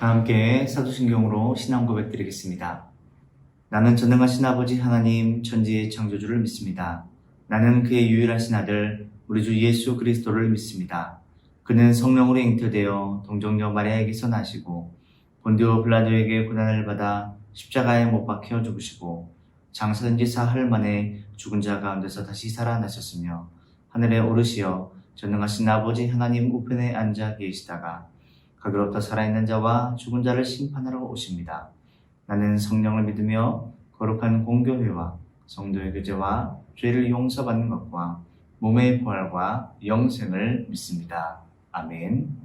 다 함께 사도신경으로 신앙 고백 드리겠습니다. 나는 전능하신 아버지 하나님 천지의 창조주를 믿습니다. 나는 그의 유일하신 아들 우리 주 예수 그리스도를 믿습니다. 그는 성령으로 잉태되어 동정녀 마리아에게서 나시고 본디오 빌라도에게 고난을 받아 십자가에 못 박혀 죽으시고 장사된 지 사흘 만에 죽은 자 가운데서 다시 살아나셨으며 하늘에 오르시어 전능하신 아버지 하나님 우편에 앉아 계시다가 거기로부터 살아있는 자와 죽은 자를 심판하러 오십니다. 나는 성령을 믿으며 거룩한 공교회와 성도의 교제와 죄를 용서받는 것과 몸의 부활과 영생을 믿습니다. 아멘.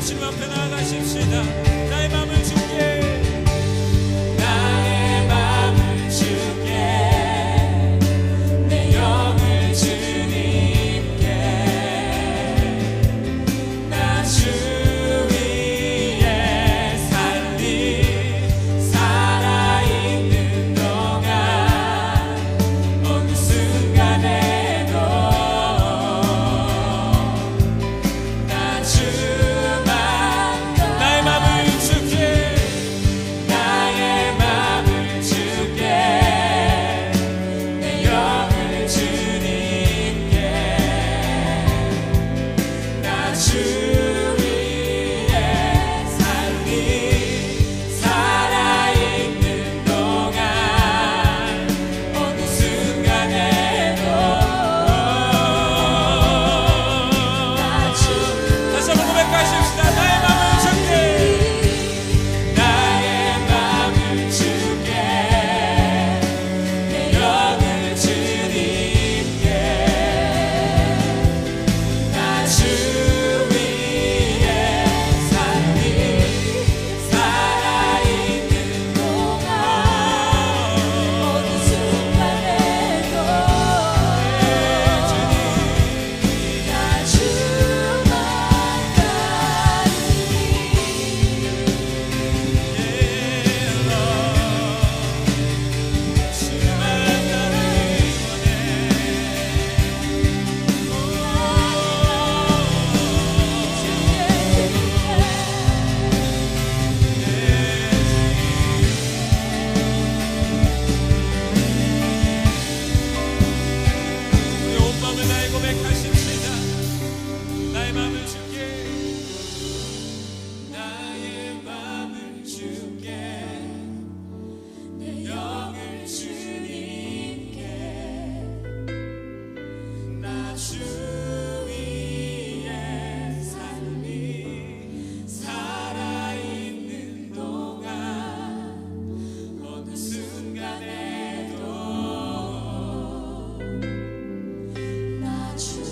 주님 앞에 나아가십시다. 나의 마음을 주께, 나의 마음을 주께, 내 영을 주님께, 나 주 위에 살리 살아있는 동안 어느 순간에도 나 주만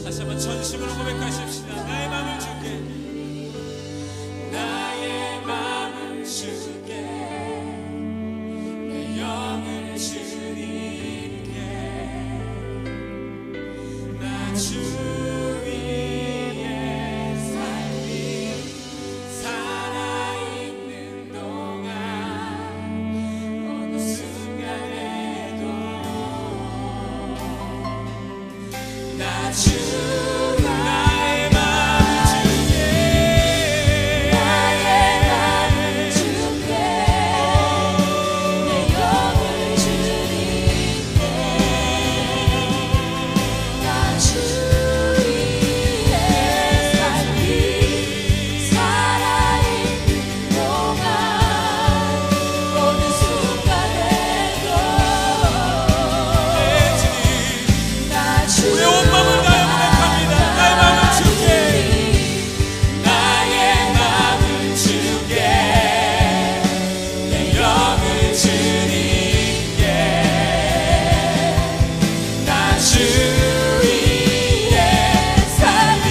다시 한번 전심으로 고백하십시다. 나의 마음을 주께, 나의 마음을 주께, 내 영을 주님께, 나 주 위에 삶이 살아있는 동안 어느 순간에도 나 주 나의 마음을 주께, 나의 마음을 주께, 내 영을 주님께, 나 주 위에 삶이 살아있는 동안 어느 순간에도 나 주 내 온 마음을 다해 고백합니다. 나의 마음을 주께, 나의 마음을 주께, 내 영을 주님께, 나 주 위에 삶이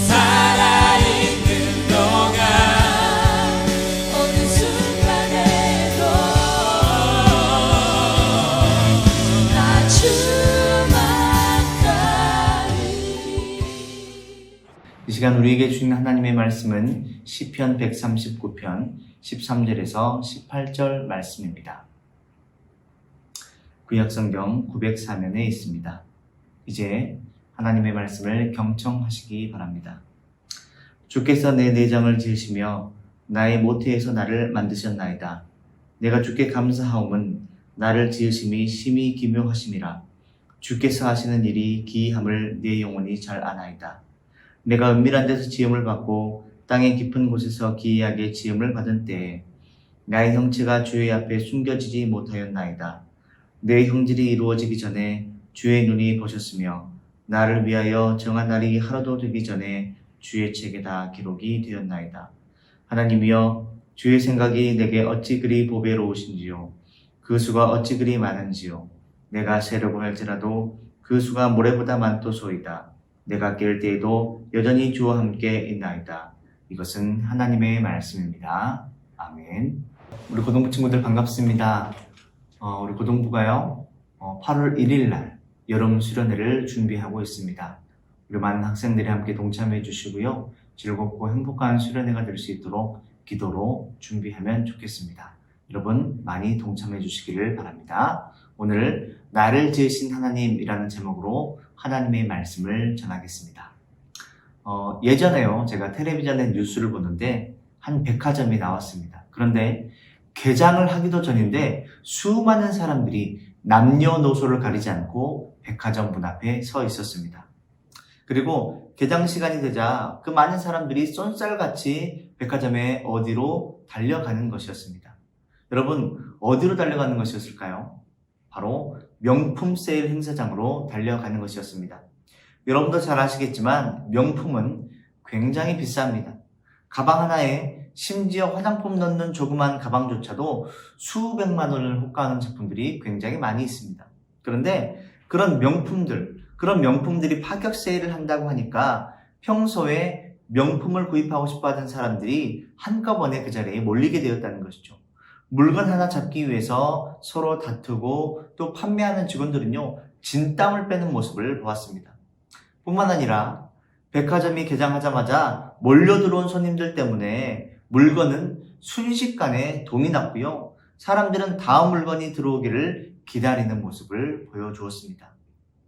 살아있는 동안 어느 순간에도 나 주만 따르리. 이 시간 우리에게 주신 하나님의 말씀은 시편 139편 13절에서 18절 말씀입니다. 구약성경 904면에 있습니다. 이제 하나님의 말씀을 경청하시기 바랍니다. 주께서 내 내장을 지으시며 나의 모태에서 나를 만드셨나이다. 내가 주께 감사하옴은 나를 지으심이 심히 기묘하심이라. 주께서 하시는 일이 기이함을 내 영혼이 잘 아나이다. 내가 은밀한 데서 지음을 받고 땅의 깊은 곳에서 기이하게 지음을 받은 때에 나의 형체가 주의 앞에 숨겨지지 못하였나이다. 내 형질이 이루어지기 전에 주의 눈이 보셨으며 나를 위하여 정한 날이 하루도 되기 전에 주의 책에 다 기록이 되었나이다. 하나님이여, 주의 생각이 내게 어찌 그리 보배로우신지요. 그 수가 어찌 그리 많은지요. 내가 세려고 할지라도 그 수가 모래보다 많도소이다. 내가 깰 때에도 여전히 주와 함께 있나이다. 이것은 하나님의 말씀입니다. 아멘. 우리 고등부 친구들 반갑습니다. 우리 고등부가요 8월 1일 날 여름 수련회를 준비하고 있습니다. 우리 많은 학생들이 함께 동참해 주시고요, 즐겁고 행복한 수련회가 될 수 있도록 기도로 준비하면 좋겠습니다. 여러분 많이 동참해 주시기를 바랍니다. 오늘 나를 지으신 하나님이라는 제목으로 하나님의 말씀을 전하겠습니다. 예전에요, 제가 텔레비전에 뉴스를 보는데 한 백화점이 나왔습니다. 그런데 개장을 하기도 전인데 수많은 사람들이 남녀노소를 가리지 않고 백화점 문 앞에 서 있었습니다. 그리고 개장 시간이 되자 그 많은 사람들이 쏜살같이 백화점에 어디로 달려가는 것이었습니다. 여러분, 어디로 달려가는 것이었을까요? 바로 명품 세일 행사장으로 달려가는 것이었습니다. 여러분도 잘 아시겠지만 명품은 굉장히 비쌉니다. 가방 하나에 심지어 화장품 넣는 조그만 가방조차도 수백만 원을 호가하는 제품들이 굉장히 많이 있습니다. 그런데 그런 명품들이 파격 세일을 한다고 하니까 평소에 명품을 구입하고 싶어 하던 사람들이 한꺼번에 그 자리에 몰리게 되었다는 것이죠. 물건 하나 잡기 위해서 서로 다투고 또 판매하는 직원들은요, 진땀을 빼는 모습을 보았습니다. 뿐만 아니라 백화점이 개장하자마자 몰려 들어온 손님들 때문에 물건은 순식간에 동이 났고요, 사람들은 다음 물건이 들어오기를 기다리는 모습을 보여주었습니다.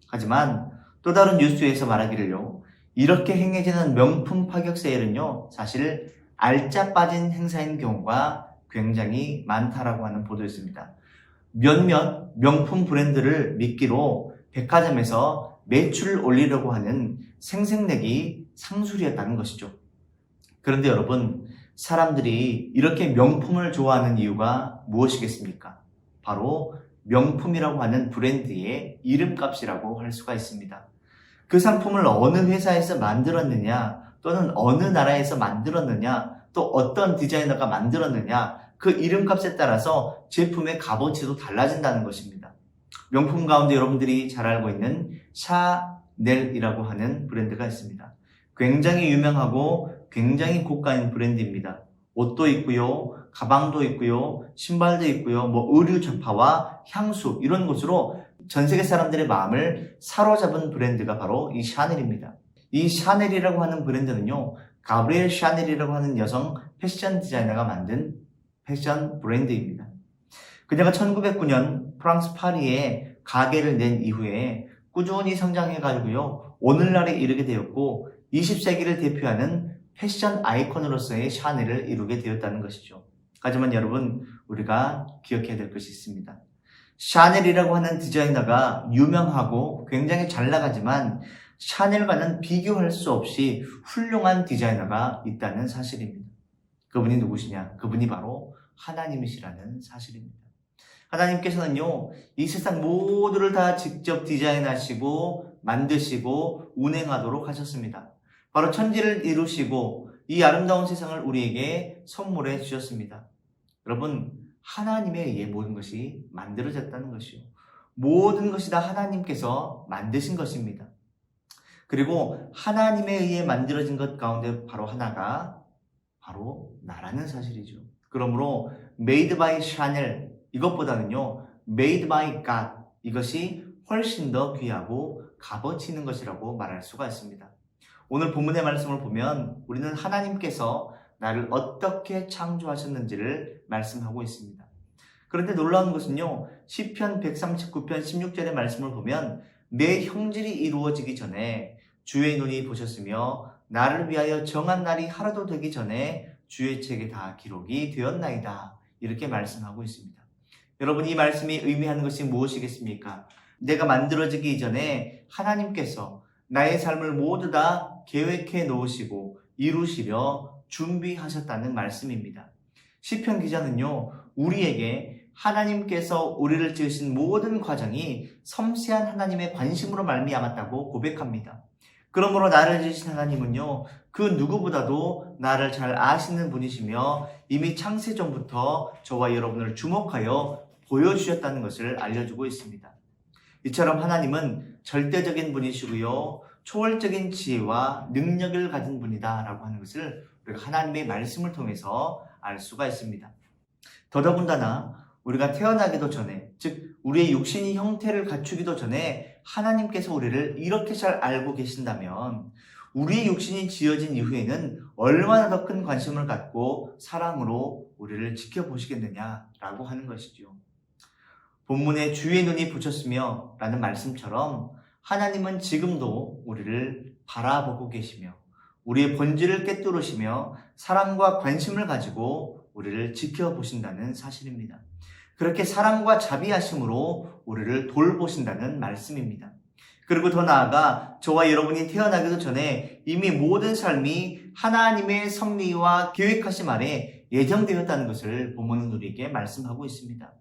하지만 또 다른 뉴스에서 말하기를요, 이렇게 행해지는 명품 파격 세일은요, 사실 알짜 빠진 행사인 경우가 굉장히 많다라고 하는 보도였습니다. 몇몇 명품 브랜드를 미끼로 백화점에서 매출을 올리려고 하는 생색내기 상술이었다는 것이죠. 그런데 여러분, 사람들이 이렇게 명품을 좋아하는 이유가 무엇이겠습니까? 바로 명품이라고 하는 브랜드의 이름값이라고 할 수가 있습니다. 그 상품을 어느 회사에서 만들었느냐, 또는 어느 나라에서 만들었느냐, 또 어떤 디자이너가 만들었느냐, 그 이름값에 따라서 제품의 값어치도 달라진다는 것입니다. 명품 가운데 여러분들이 잘 알고 있는 넬이라고 하는 브랜드가 있습니다. 굉장히 유명하고 굉장히 고가인 브랜드입니다. 옷도 있고요, 가방도 있고요, 신발도 있고요, 의류 잡화와 향수 이런 것으로 전 세계 사람들의 마음을 사로잡은 브랜드가 바로 이 샤넬입니다. 이 샤넬이라고 하는 브랜드는요, 가브리엘 샤넬이라고 하는 여성 패션 디자이너가 만든 패션 브랜드입니다. 그녀가 1909년 프랑스 파리에 가게를 낸 이후에 꾸준히 성장해가지고요, 오늘날에 이르게 되었고 20세기를 대표하는 패션 아이콘으로서의 샤넬을 이루게 되었다는 것이죠. 하지만 여러분, 우리가 기억해야 될 것이 있습니다. 샤넬이라고 하는 디자이너가 유명하고 굉장히 잘 나가지만 샤넬과는 비교할 수 없이 훌륭한 디자이너가 있다는 사실입니다. 그분이 누구시냐? 그분이 바로 하나님이시라는 사실입니다. 하나님께서는요, 이 세상 모두를 다 직접 디자인하시고 만드시고 운행하도록 하셨습니다. 바로 천지를 이루시고 이 아름다운 세상을 우리에게 선물해 주셨습니다. 여러분, 하나님에 의해 모든 것이 만들어졌다는 것이요. 모든 것이 다 하나님께서 만드신 것입니다. 그리고 하나님에 의해 만들어진 것 가운데 바로 하나가 바로 나라는 사실이죠. 그러므로 made by Chanel 이것보다는요, made by God 이것이 훨씬 더 귀하고 값어치 있는 것이라고 말할 수가 있습니다. 오늘 본문의 말씀을 보면 우리는 하나님께서 나를 어떻게 창조하셨는지를 말씀하고 있습니다. 그런데 놀라운 것은요, 시편 139편 16절의 말씀을 보면 내 형질이 이루어지기 전에 주의 눈이 보셨으며 나를 위하여 정한 날이 하루도 되기 전에 주의 책에 다 기록이 되었나이다. 이렇게 말씀하고 있습니다. 여러분, 이 말씀이 의미하는 것이 무엇이겠습니까? 내가 만들어지기 이전에 하나님께서 나의 삶을 모두 다 계획해 놓으시고 이루시려 준비하셨다는 말씀입니다. 시편 기자는요, 우리에게 하나님께서 우리를 지으신 모든 과정이 섬세한 하나님의 관심으로 말미암았다고 고백합니다. 그러므로 나를 지으신 하나님은요, 그 누구보다도 나를 잘 아시는 분이시며 이미 창세 전부터 저와 여러분을 주목하여 보여주셨다는 것을 알려주고 있습니다. 이처럼 하나님은 절대적인 분이시고요, 초월적인 지혜와 능력을 가진 분이다 라고 하는 것을 우리가 하나님의 말씀을 통해서 알 수가 있습니다. 더더군다나 우리가 태어나기도 전에, 즉 우리의 육신이 형태를 갖추기도 전에 하나님께서 우리를 이렇게 잘 알고 계신다면 우리의 육신이 지어진 이후에는 얼마나 더 큰 관심을 갖고 사랑으로 우리를 지켜보시겠느냐라고 하는 것이죠. 본문에 주의 눈이 부쳤으며 라는 말씀처럼 하나님은 지금도 우리를 바라보고 계시며 우리의 본질을 꿰뚫으시며 사랑과 관심을 가지고 우리를 지켜보신다는 사실입니다. 그렇게 사랑과 자비하심으로 우리를 돌보신다는 말씀입니다. 그리고 더 나아가 저와 여러분이 태어나기도 전에 이미 모든 삶이 하나님의 섭리와 계획하심 아래 예정되었다는 것을 본문은 우리에게 말씀하고 있습니다.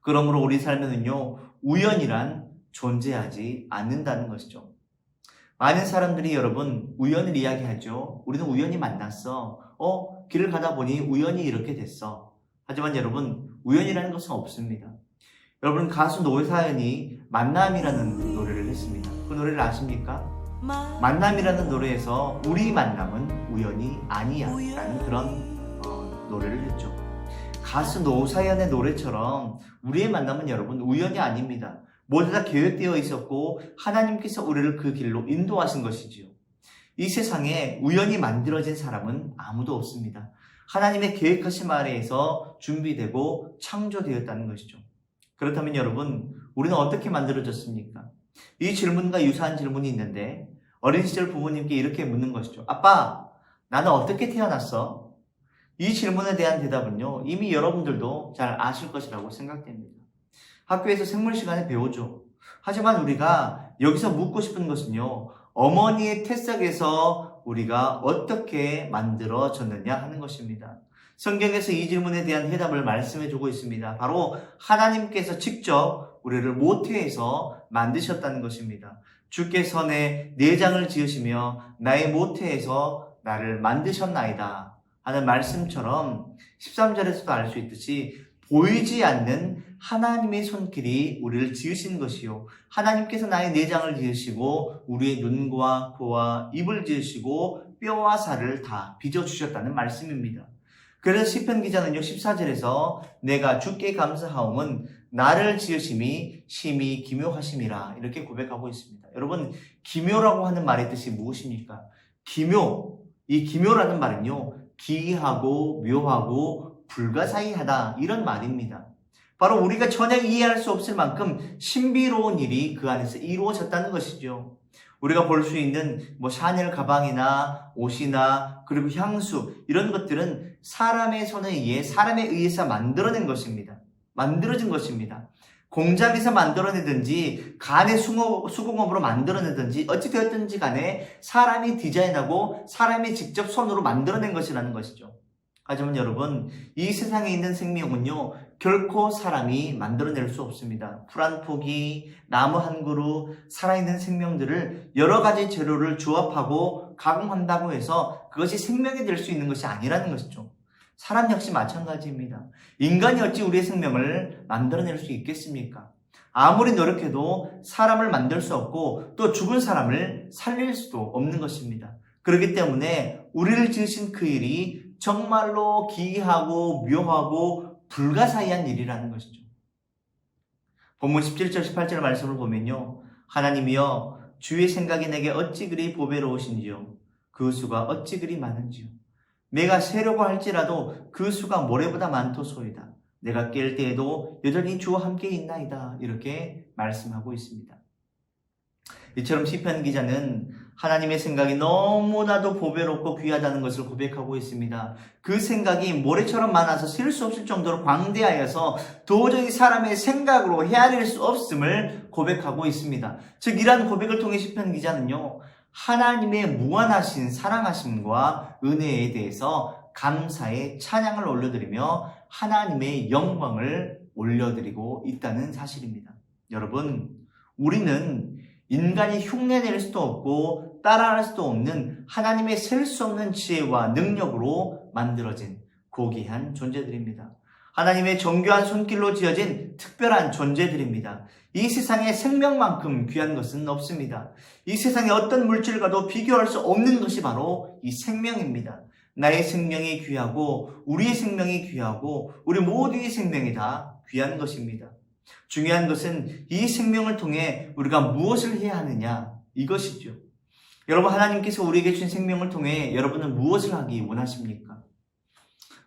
그러므로 우리 삶에는요, 우연이란 존재하지 않는다는 것이죠. 많은 사람들이 여러분 우연을 이야기하죠. 우리는 우연히 만났어. 길을 가다 보니 우연히 이렇게 됐어. 하지만 여러분, 우연이라는 것은 없습니다. 여러분, 가수 노사연이 만남이라는 노래를 했습니다. 그 노래를 아십니까? 만남이라는 노래에서 우리 만남은 우연이 아니야 라는 그런 노래를 했죠. 가수 노사연의 노래처럼 우리의 만남은 여러분 우연이 아닙니다. 모두 다 계획되어 있었고 하나님께서 우리를 그 길로 인도하신 것이지요. 이 세상에 우연히 만들어진 사람은 아무도 없습니다. 하나님의 계획하심 아래에서 준비되고 창조되었다는 것이죠. 그렇다면 여러분, 우리는 어떻게 만들어졌습니까? 이 질문과 유사한 질문이 있는데 어린 시절 부모님께 이렇게 묻는 것이죠. 아빠, 나는 어떻게 태어났어? 이 질문에 대한 대답은요, 이미 여러분들도 잘 아실 것이라고 생각됩니다. 학교에서 생물 시간에 배우죠. 하지만 우리가 여기서 묻고 싶은 것은요, 어머니의 태석에서 우리가 어떻게 만들어졌느냐 하는 것입니다. 성경에서 이 질문에 대한 해답을 말씀해 주고 있습니다. 바로 하나님께서 직접 우리를 모태에서 만드셨다는 것입니다. 주께서 내 내장을 지으시며 나의 모태에서 나를 만드셨나이다 하는 말씀처럼 13절에서도 알 수 있듯이 보이지 않는 하나님의 손길이 우리를 지으신 것이요. 하나님께서 나의 내장을 지으시고 우리의 눈과 코와 입을 지으시고 뼈와 살을 다 빚어주셨다는 말씀입니다. 그래서 시편 기자는요 14절에서 내가 주께 감사하옴은 나를 지으심이 심히 기묘하심이라 이렇게 고백하고 있습니다. 여러분 기묘라고 하는 말의 뜻이 무엇입니까? 기묘, 이 기묘라는 말은요 기이하고 묘하고 불가사의하다 이런 말입니다. 바로 우리가 전혀 이해할 수 없을 만큼 신비로운 일이 그 안에서 이루어졌다는 것이죠. 우리가 볼 수 있는 샤넬 가방이나 옷이나 그리고 향수 이런 것들은 사람의 손에 의해 사람에 의해서 만들어낸 것입니다. 만들어진 것입니다. 공장에서 만들어내든지 간의 수공업으로 만들어내든지 어찌 되었든지 간에 사람이 디자인하고 사람이 직접 손으로 만들어낸 것이라는 것이죠. 하지만 여러분 이 세상에 있는 생명은요 결코 사람이 만들어낼 수 없습니다. 풀 한 포기, 나무 한 그루, 살아있는 생명들을 여러 가지 재료를 조합하고 가공한다고 해서 그것이 생명이 될 수 있는 것이 아니라는 것이죠. 사람 역시 마찬가지입니다. 인간이 어찌 우리의 생명을 만들어낼 수 있겠습니까? 아무리 노력해도 사람을 만들 수 없고 또 죽은 사람을 살릴 수도 없는 것입니다. 그렇기 때문에 우리를 지으신 그 일이 정말로 기이하고 묘하고 불가사의한 일이라는 것이죠. 본문 17절 18절 말씀을 보면요. 하나님이여 주의 생각이 내게 어찌 그리 보배로우신지요. 그 수가 어찌 그리 많은지요. 내가 세려고 할지라도 그 수가 모래보다 많도소이다. 내가 깰 때에도 여전히 주와 함께 있나이다. 이렇게 말씀하고 있습니다. 이처럼 시편 기자는 하나님의 생각이 너무나도 보배롭고 귀하다는 것을 고백하고 있습니다. 그 생각이 모래처럼 많아서 셀 수 없을 정도로 광대하여서 도저히 사람의 생각으로 헤아릴 수 없음을 고백하고 있습니다. 즉 이러한 고백을 통해 시편 기자는요. 하나님의 무한하신 사랑하심과 은혜에 대해서 감사의 찬양을 올려드리며 하나님의 영광을 올려드리고 있다는 사실입니다. 여러분, 우리는 인간이 흉내낼 수도 없고 따라할 수도 없는 하나님의 셀 수 없는 지혜와 능력으로 만들어진 고귀한 존재들입니다. 하나님의 정교한 손길로 지어진 특별한 존재들입니다. 이 세상에 생명만큼 귀한 것은 없습니다. 이 세상에 어떤 물질과도 비교할 수 없는 것이 바로 이 생명입니다. 나의 생명이 귀하고 우리의 생명이 귀하고 우리 모두의 생명이 다 귀한 것입니다. 중요한 것은 이 생명을 통해 우리가 무엇을 해야 하느냐 이것이죠. 여러분 하나님께서 우리에게 준 생명을 통해 여러분은 무엇을 하기 원하십니까?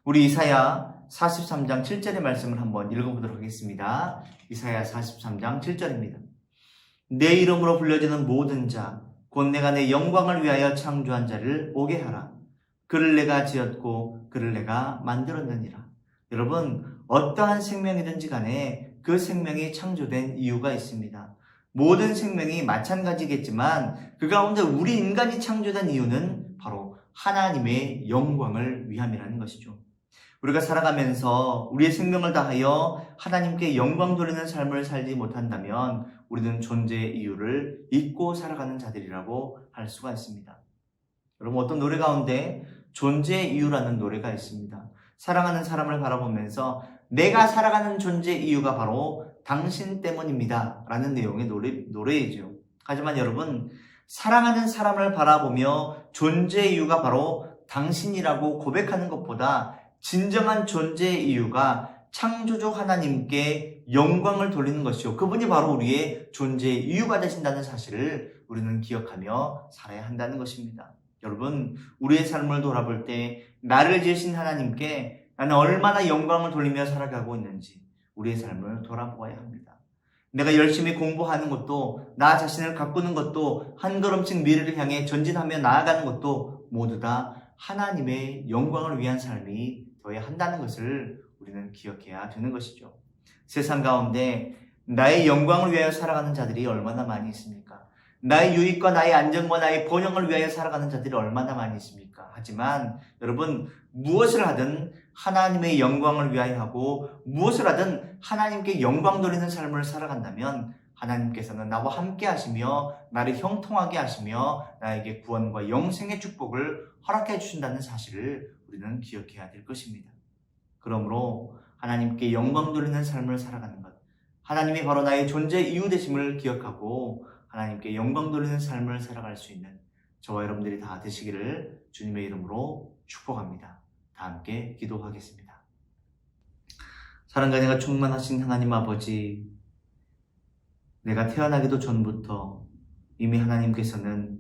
우리 이사야 43장 7절의 말씀을 한번 읽어보도록 하겠습니다. 이사야 43장 7절입니다. 내 이름으로 불려지는 모든 자 곧 내가 내 영광을 위하여 창조한 자를 오게 하라. 그를 내가 지었고 그를 내가 만들었느니라. 여러분 어떠한 생명이든지 간에 그 생명이 창조된 이유가 있습니다. 모든 생명이 마찬가지겠지만 그 가운데 우리 인간이 창조된 이유는 바로 하나님의 영광을 위함이라는 것이죠. 우리가 살아가면서 우리의 생명을 다하여 하나님께 영광 돌리는 삶을 살지 못한다면 우리는 존재의 이유를 잊고 살아가는 자들이라고 할 수가 있습니다. 여러분 어떤 노래 가운데 존재의 이유라는 노래가 있습니다. 사랑하는 사람을 바라보면서 내가 살아가는 존재의 이유가 바로 당신 때문입니다 라는 내용의 노래이죠. 하지만 여러분 사랑하는 사람을 바라보며 존재의 이유가 바로 당신이라고 고백하는 것보다 진정한 존재의 이유가 창조주 하나님께 영광을 돌리는 것이요. 그분이 바로 우리의 존재의 이유가 되신다는 사실을 우리는 기억하며 살아야 한다는 것입니다. 여러분 우리의 삶을 돌아볼 때 나를 지으신 하나님께 나는 얼마나 영광을 돌리며 살아가고 있는지 우리의 삶을 돌아보아야 합니다. 내가 열심히 공부하는 것도 나 자신을 가꾸는 것도 한 걸음씩 미래를 향해 전진하며 나아가는 것도 모두 다 하나님의 영광을 위한 삶이 되어야 한다는 것을 우리는 기억해야 되는 것이죠. 세상 가운데 나의 영광을 위하여 살아가는 자들이 얼마나 많이 있습니까? 나의 유익과 나의 안정과 나의 번영을 위하여 살아가는 자들이 얼마나 많이 있습니까? 하지만 여러분 무엇을 하든 하나님의 영광을 위하여 하고 무엇을 하든 하나님께 영광 돌리는 삶을 살아간다면 하나님께서는 나와 함께 하시며 나를 형통하게 하시며 나에게 구원과 영생의 축복을 허락해 주신다는 사실을 우리는 기억해야 될 것입니다. 그러므로 하나님께 영광 돌리는 삶을 살아가는 것, 하나님이 바로 나의 존재 이유 되심을 기억하고 하나님께 영광 돌리는 삶을 살아갈 수 있는 저와 여러분들이 다 되시기를 주님의 이름으로 축복합니다. 다 함께 기도하겠습니다. 사랑과 은혜가 충만하신 하나님 아버지, 내가 태어나기도 전부터 이미 하나님께서는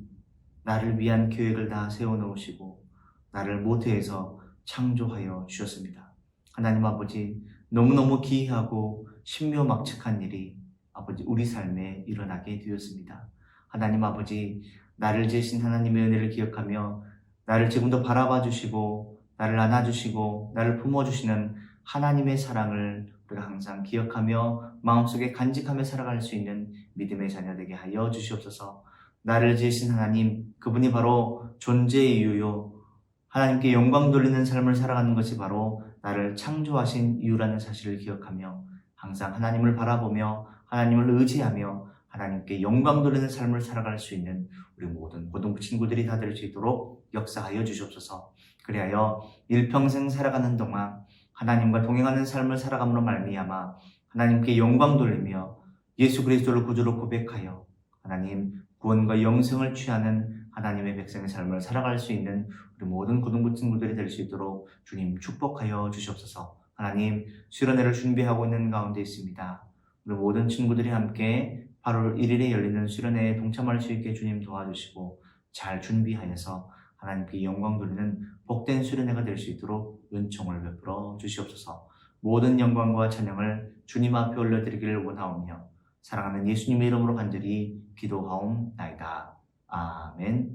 나를 위한 계획을 다 세워놓으시고 나를 모태에서 창조하여 주셨습니다. 하나님 아버지, 너무너무 기이하고 신묘막측한 일이 아버지 우리 삶에 일어나게 되었습니다. 하나님 아버지, 나를 지으신 하나님의 은혜를 기억하며 나를 지금도 바라봐 주시고 나를 안아주시고 나를 품어주시는 하나님의 사랑을 우리가 항상 기억하며 마음속에 간직하며 살아갈 수 있는 믿음의 자녀 되게 하여 주시옵소서. 나를 지으신 하나님, 그분이 바로 존재의 이유요, 하나님께 영광 돌리는 삶을 살아가는 것이 바로 나를 창조하신 이유라는 사실을 기억하며 항상 하나님을 바라보며 하나님을 의지하며 하나님께 영광 돌리는 삶을 살아갈 수 있는 우리 모든 고등부 친구들이 다 될 수 있도록 역사하여 주시옵소서. 그리하여 일평생 살아가는 동안 하나님과 동행하는 삶을 살아감으로 말미암아 하나님께 영광 돌리며 예수 그리스도를 구주로 고백하여 하나님 구원과 영생을 취하는 하나님의 백성의 삶을 살아갈 수 있는 우리 모든 고등부 친구들이 될 수 있도록 주님 축복하여 주시옵소서. 하나님, 수련회를 준비하고 있는 가운데 있습니다. 우리 모든 친구들이 함께 8월 1일에 열리는 수련회에 동참할 수 있게 주님 도와주시고 잘 준비하여서 하나님께 영광 돌리는 복된 수련회가 될 수 있도록 은총을 베풀어 주시옵소서. 모든 영광과 찬양을 주님 앞에 올려드리기를 원하오며 사랑하는 예수님의 이름으로 간절히 기도하옵나이다. 아멘.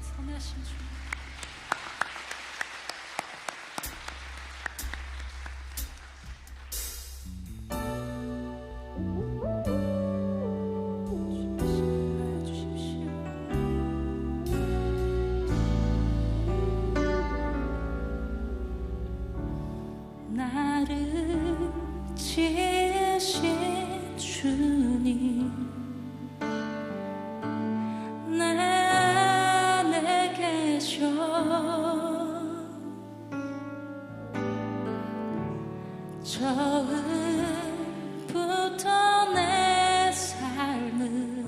선하신 주, 나를 지으신 주님, 내 안에 계셔 처음부터 내 삶은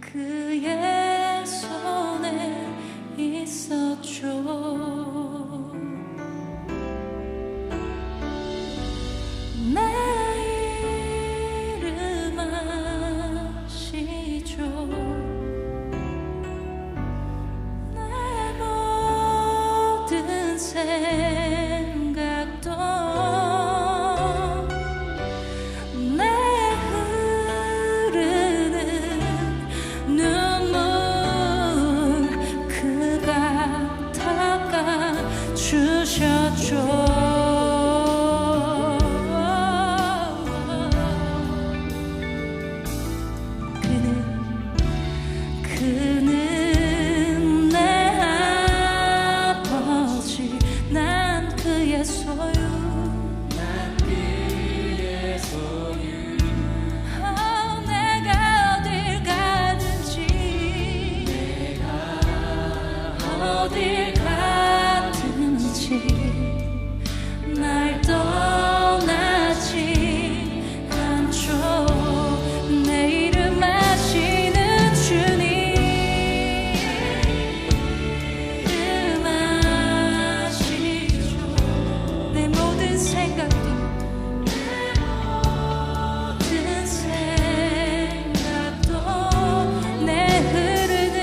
그의 손에 있었죠. 내 이름 아시죠. 내 모든 생각도 내 흐르는 눈물 그가 닦아 주셨죠. 그는 내 아버지, 난 그의 소유, 난 그의 소유. 내가 어딜 가든지, 내가 어딜 가든지 날 떠나지 않죠. 내 이름 아시는 내 흐르는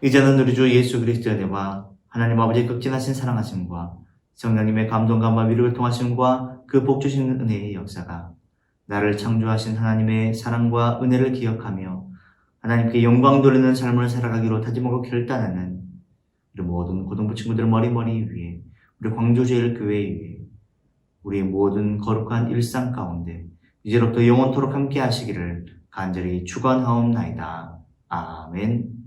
이제는 우리 주 예수 그리스도의 은혜와 하나님 아버지의 극진하신 사랑하심과 성령님의 감동감과 위로를 통하심과 그 복 주시는 은혜의 역사가 나를 창조하신 하나님의 사랑과 은혜를 기억하며 하나님께 영광 돌리는 삶을 살아가기로 다짐하고 결단하는 우리 모든 고등부 친구들 머리머리 위에, 우리 광주제일교회 위에, 우리의 모든 거룩한 일상 가운데 이제로부터 영원토록 함께 하시기를 간절히 축원하옵나이다. 아멘.